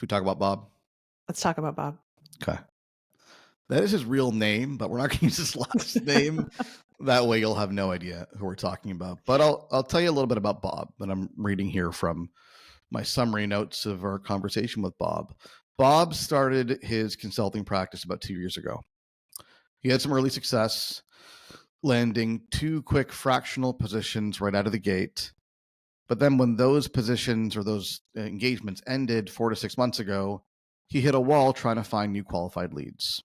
we talk about Bob? Let's talk about Bob. Okay. That is his real name, but we're not going to use his last name. That way you'll have no idea who we're talking about. But I'll tell you a little bit about Bob that I'm reading here from my summary notes of our conversation with Bob. Bob started his consulting practice about 2 years ago. He had some early success, landing 2 quick fractional positions right out of the gate. But then when those positions or those engagements ended 4 to 6 months ago, he hit a wall trying to find new qualified leads.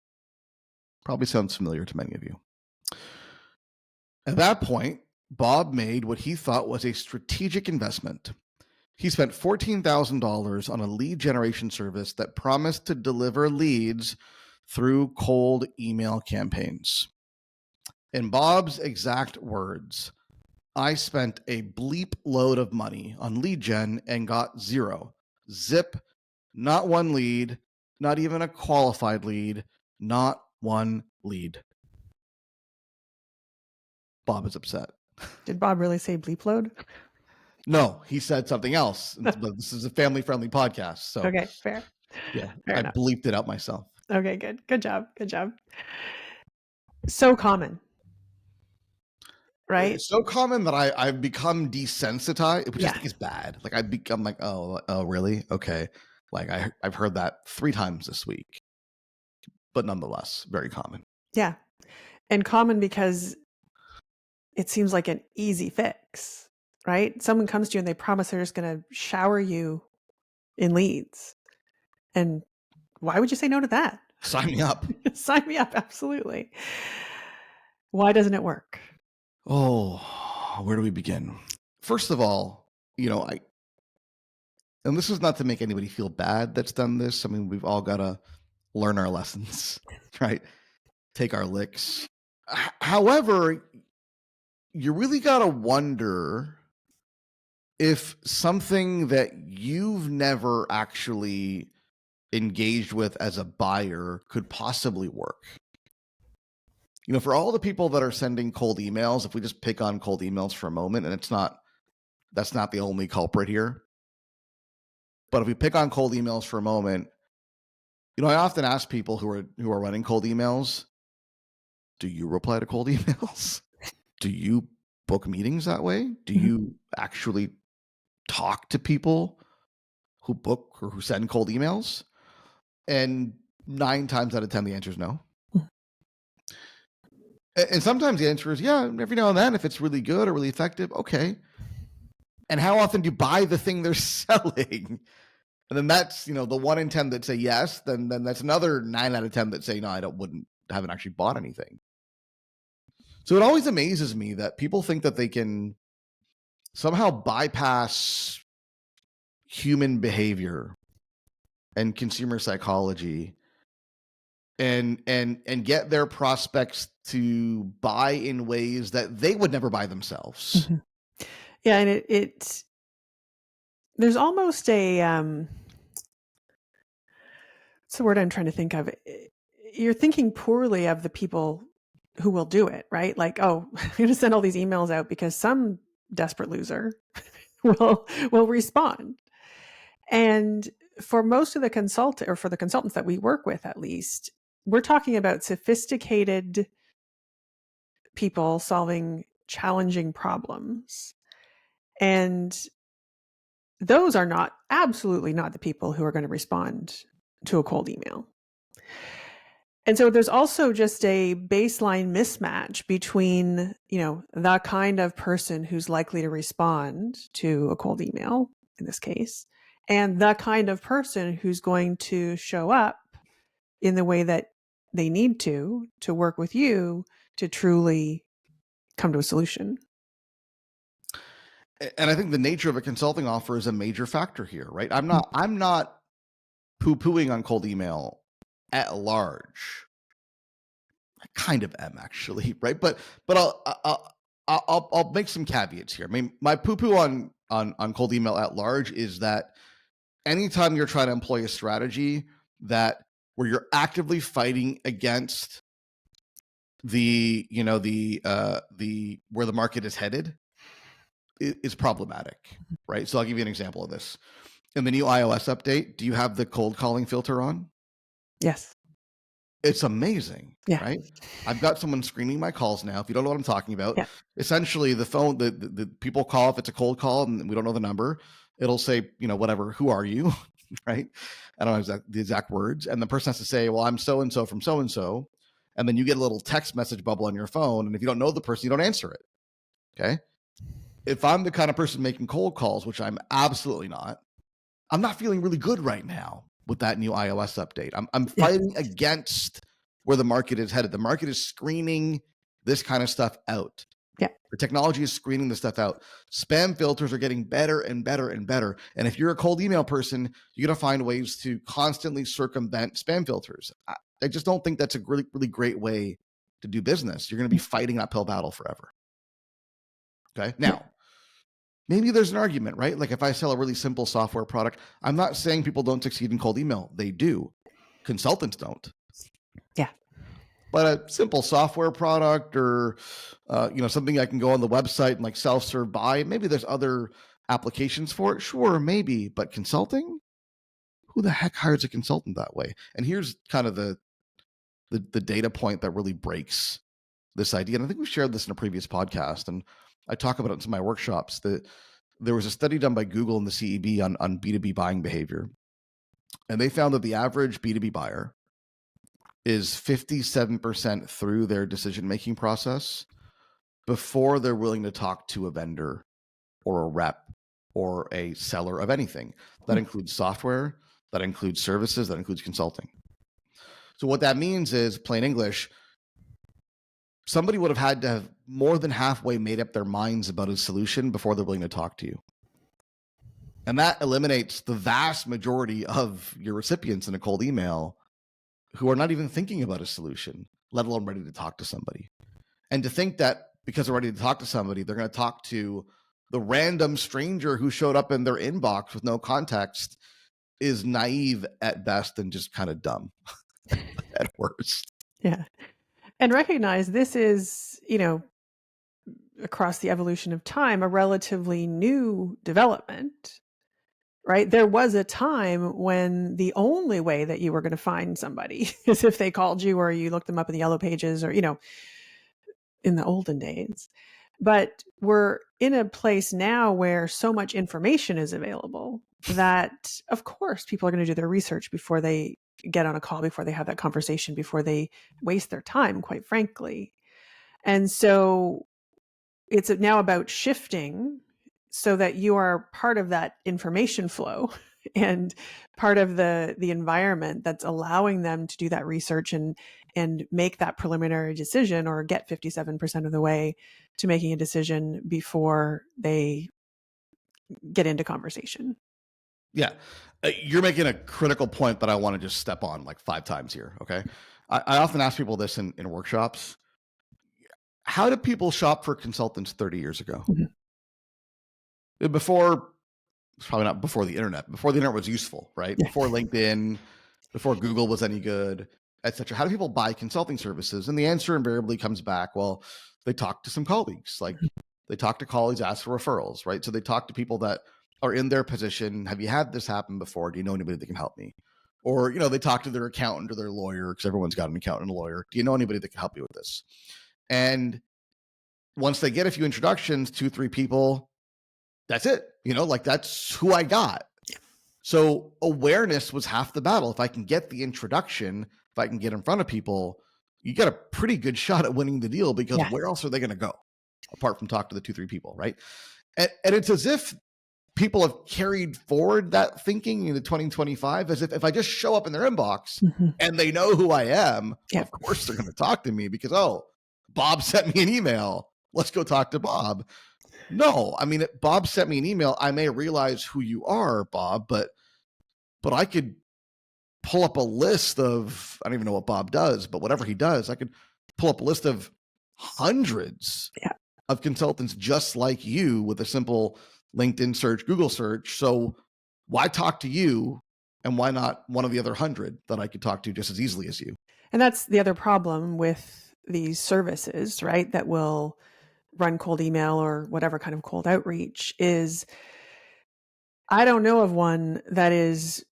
Probably sounds familiar to many of you. At that point, Bob made what he thought was a strategic investment. He spent $14,000 on a lead generation service that promised to deliver leads through cold email campaigns. In Bob's exact words, I spent a bleep load of money on lead gen and got 0. Zip, not one lead, not even a qualified lead, not one lead. Bob is upset. Did Bob really say bleep load? No, he said something else. But this is a family-friendly podcast, so Okay, fair. yeah, Fair I enough. bleeped it out myself. Okay, good. Good job. Good job. So common, right? It's so common that I've become desensitized, which I Yeah. think is bad. Like I've become like, oh, really? Okay. Like I've heard that 3 times this week, but nonetheless, very common. Yeah. And common because it seems like an easy fix, right? Someone comes to you and they promise they're just going to shower you in leads. And why would you say no to that? Sign me up. Sign me up. Absolutely. Why doesn't it work? Oh, where do we begin? First of all, and this is not to make anybody feel bad that's done this. I mean, we've all got to learn our lessons, right? Take our licks. However, you really got to wonder if something that you've never actually engaged with as a buyer could possibly work. For all the people that are sending cold emails, if we just pick on cold emails for a moment, and that's not the only culprit here. But if we pick on cold emails for a moment, I often ask people who are running cold emails, do you reply to cold emails? Do you book meetings that way? Do you actually talk to people who book or who send cold emails? And 9 times out of 10, the answer is no. And sometimes the answer is, yeah, every now and then, if it's really good or really effective, okay. And how often do you buy the thing they're selling? And then that's, the 1 in 10 that say yes, then that's another 9 out of 10 that say, no, haven't actually bought anything. So it always amazes me that people think that they can somehow bypass human behavior and consumer psychology and get their prospects to buy in ways that they would never buy themselves. Mm-hmm. Yeah, and there's almost a what's the word I'm trying to think of? You're thinking poorly of the people who will do it, right? Like, oh, I'm going to send all these emails out because some desperate loser will respond. And for most of the consultants that we work with, at least, we're talking about sophisticated people solving challenging problems. And those are absolutely not the people who are going to respond to a cold email. And so there's also just a baseline mismatch between, the kind of person who's likely to respond to a cold email, in this case, and the kind of person who's going to show up in the way that they need to work with you to truly come to a solution. And I think the nature of a consulting offer is a major factor here, right? I'm not poo-pooing on cold email at large. I kind of am, actually, right? But I'll make some caveats here. I mean, my poo-poo on cold email at large is that anytime you're trying to employ a strategy where you're actively fighting against the where the market is headed, is problematic, right? So I'll give you an example of this. In the new iOS update, do you have the cold calling filter on? Yes. It's amazing, Yeah. right? I've got someone screening my calls now. If you don't know what I'm talking about, Yeah. essentially the phone, the people call, if it's a cold call and we don't know the number, it'll say, whatever, who are you? Right? I don't know the exact words. And the person has to say, well, I'm so and so from so and so. And then you get a little text message bubble on your phone. And if you don't know the person, you don't answer it. Okay. If I'm the kind of person making cold calls, which I'm absolutely not, I'm not feeling really good right now with that new iOS update. I'm Yeah. fighting against where the market is headed. The market is screening this kind of stuff out. Yeah. The technology is screening this stuff out. Spam filters are getting better and better and better. And if you're a cold email person, you're going to find ways to constantly circumvent spam filters. I just don't think that's a really, really great way to do business. You're going to be fighting an uphill battle forever. Okay. Now, maybe there's an argument, right? Like if I sell a really simple software product, I'm not saying people don't succeed in cold email. They do. Consultants don't. Yeah. But a simple software product or something I can go on the website and like self-serve buy, maybe there's other applications for it. Sure, maybe. But consulting? Who the heck hires a consultant that way? And here's kind of the data point that really breaks this idea. And I think we shared this in a previous podcast, and I talk about it in some of my workshops, that there was a study done by Google and the CEB on B2B buying behavior. And they found that the average B2B buyer is 57% through their decision-making process before they're willing to talk to a vendor or a rep or a seller of anything. That includes software, that includes services, that includes consulting. So what that means is, plain English, somebody would have had to have more than halfway made up their minds about a solution before they're willing to talk to you. And that eliminates the vast majority of your recipients in a cold email who are not even thinking about a solution, let alone ready to talk to somebody. And to think that because they're ready to talk to somebody, they're going to talk to the random stranger who showed up in their inbox with no context is naive at best and just kind of dumb at worst. Yeah. And recognize this is, across the evolution of time, a relatively new development, right? There was a time when the only way that you were going to find somebody is if they called you or you looked them up in the yellow pages or, in the olden days. But we're in a place now where so much information is available that, of course, people are going to do their research before they get on a call, before they have that conversation, before they waste their time, quite frankly. And so it's now about shifting so that you are part of that information flow and part of the environment that's allowing them to do that research and make that preliminary decision or get 57% of the way to making a decision before they get into conversation. Yeah. You're making a critical point that I want to just step on like 5 times here. Okay. I often ask people this in workshops. How did people shop for consultants 30 years ago? Before, it's probably not before the internet. Before the internet was useful, right? Yeah. Before LinkedIn, before Google was any good, etc. How do people buy consulting services? And the answer invariably comes back, well, they talk to some colleagues. Like they talk to colleagues, ask for referrals, right? So they talk to people that are in their position. Have you had this happen before? Do you know anybody that can help me? Or, they talk to their accountant or their lawyer, because everyone's got an accountant and a lawyer. Do you know anybody that can help you with this? And once they get a few introductions, 2, 3 people, that's it. Like that's who I got. So awareness was half the battle. If I can get the introduction, if I can get in front of people, you got a pretty good shot at winning the deal, because where else are they going to go apart from talk to the 2, 3 people, right? And it's as if people have carried forward that thinking into 2025, as if I just show up in their inbox and they know who I am, of course they're going to talk to me because, oh, Bob sent me an email. Let's go talk to Bob. No, I mean, Bob sent me an email. I may realize who you are, Bob, but I could pull up a list of, I don't even know what Bob does, but whatever he does, I could pull up a list of hundreds of consultants just like you with a simple LinkedIn search, Google search. So why talk to you and why not one of the other 100 that I could talk to just as easily as you? And that's the other problem with these services, right? That will run cold email or whatever kind of cold outreach is I don't know of one that is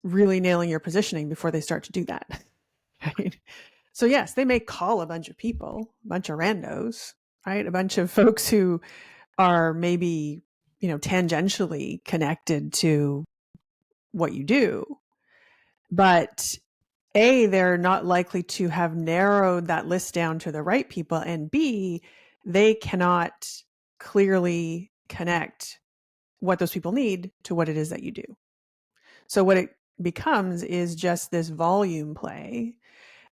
really nailing your positioning before they start to do that. Right? So yes, they may call a bunch of people, a bunch of randos, right? A bunch of folks who are maybe, tangentially connected to what you do. But A, they're not likely to have narrowed that list down to the right people. And B, they cannot clearly connect what those people need to what it is that you do. So what it becomes is just this volume play.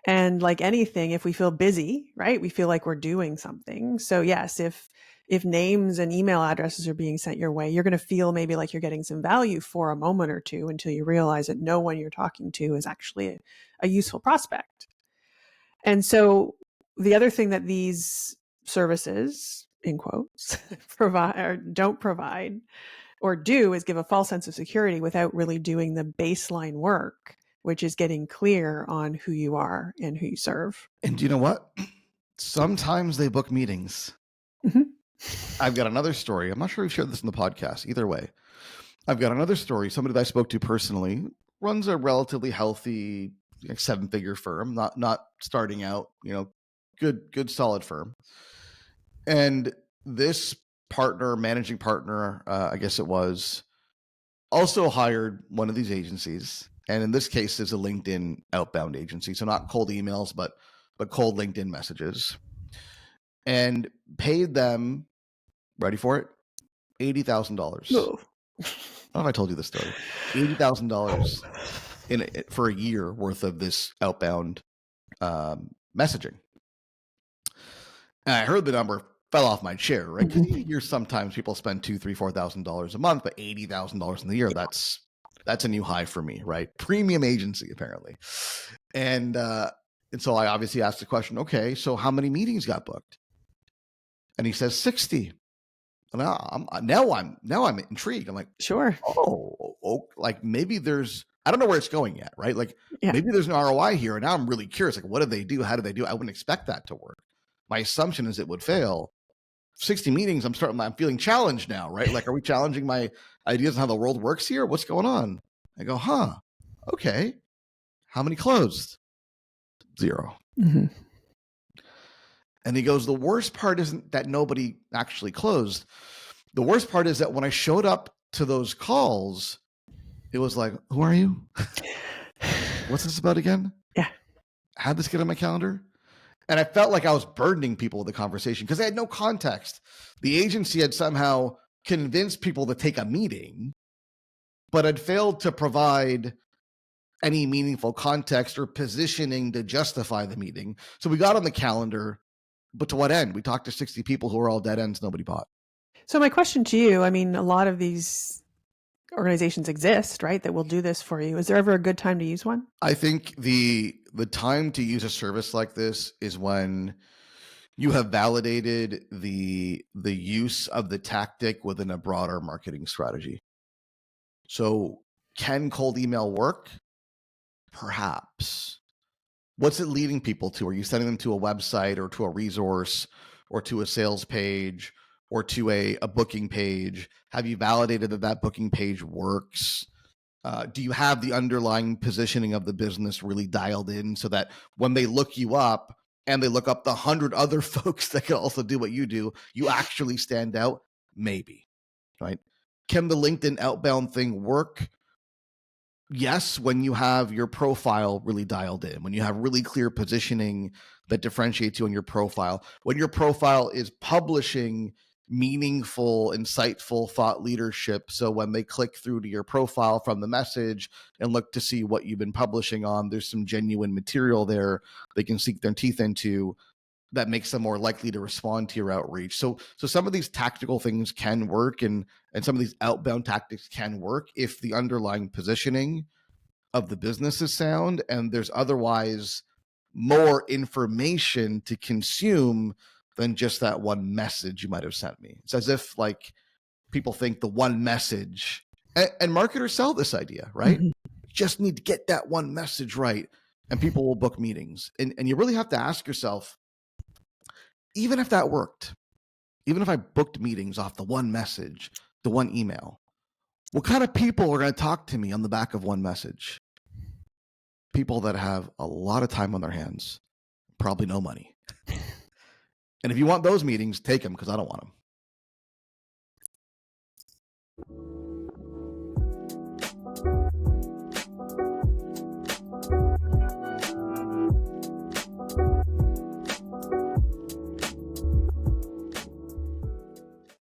And like anything, if we feel busy, right, we feel like we're doing something. So yes, if names and email addresses are being sent your way, you're going to feel maybe like you're getting some value for a moment or two until you realize that no one you're talking to is actually a useful prospect. And so the other thing that these services, in quotes, provide or don't provide or do is give a false sense of security without really doing the baseline work, which is getting clear on who you are and who you serve. And do you know what? Sometimes they book meetings. Mm-hmm. I've got another story. I'm not sure we've shared this in the podcast. Either way, I've got another story. Somebody that I spoke to personally runs a relatively healthy, like, 7-figure firm, not starting out, good solid firm. And this partner, managing partner, I guess it was, also hired one of these agencies. And in this case, is a LinkedIn outbound agency. So not cold emails, but cold LinkedIn messages. And paid them, ready for it, $80,000. Oh. I don't know if I told you this story. $80,000 for a year worth of this outbound messaging. And I heard the number, fell off my chair, right? Because you hear sometimes people spend $2,000, $3,000, $4,000 a month, but $80,000 in the year, that's a new high for me, right? Premium agency, apparently. And so I obviously asked the question, okay, so how many meetings got booked? And he says 60. And now I'm intrigued. I'm like, Sure. like maybe there's, I don't know where it's going yet, right? Like Yeah. maybe there's an ROI here. And now I'm really curious, like, what do they do? How do they do it? I wouldn't expect that to work. My assumption is it would fail. 60 meetings, I'm feeling challenged now, right? Like, are we challenging my ideas on how the world works here? What's going on? I go, okay. How many closed? 0. Mm-hmm. And he goes, the worst part isn't that nobody actually closed. The worst part is that when I showed up to those calls, it was like, who are you? What's this about again? Yeah. How'd this get on my calendar? And I felt like I was burdening people with the conversation because they had no context. The agency had somehow convinced people to take a meeting, but had failed to provide any meaningful context or positioning to justify the meeting. So we got on the calendar, but to what end? We talked to 60 people who were all dead ends, nobody bought. So my question to you, I mean, a lot of these organizations exist, right, that will do this for you. Is there ever a good time to use one? I think the time to use a service like this is when you have validated the use of the tactic within a broader marketing strategy. So can cold email work? Perhaps. What's it leading people to? Are you sending them to a website or to a resource or to a sales page or to a booking page? Have you validated that booking page works? Do you have the underlying positioning of the business really dialed in so that when they look you up and they look up the 100 other folks that can also do what you do, you actually stand out? Maybe, right? Can the LinkedIn outbound thing work? Yes, when you have your profile really dialed in, when you have really clear positioning that differentiates you on your profile, when your profile is publishing meaningful, insightful thought leadership. So when they click through to your profile from the message and look to see what you've been publishing on, there's some genuine material there they can sink their teeth into that makes them more likely to respond to your outreach. So some of these tactical things can work, and some of these outbound tactics can work if the underlying positioning of the business is sound and there's otherwise more information to consume than just that one message you might have sent me. It's as if like people think the one message, and marketers sell this idea, right? Mm-hmm. You just need to get that one message right and people will book meetings. And you really have to ask yourself, even if that worked, even if I booked meetings off the one message, the one email, What kind of people are going to talk to me on the back of one message? People that have a lot of time on their hands, probably no money. And if you want those meetings, take them because I don't want them.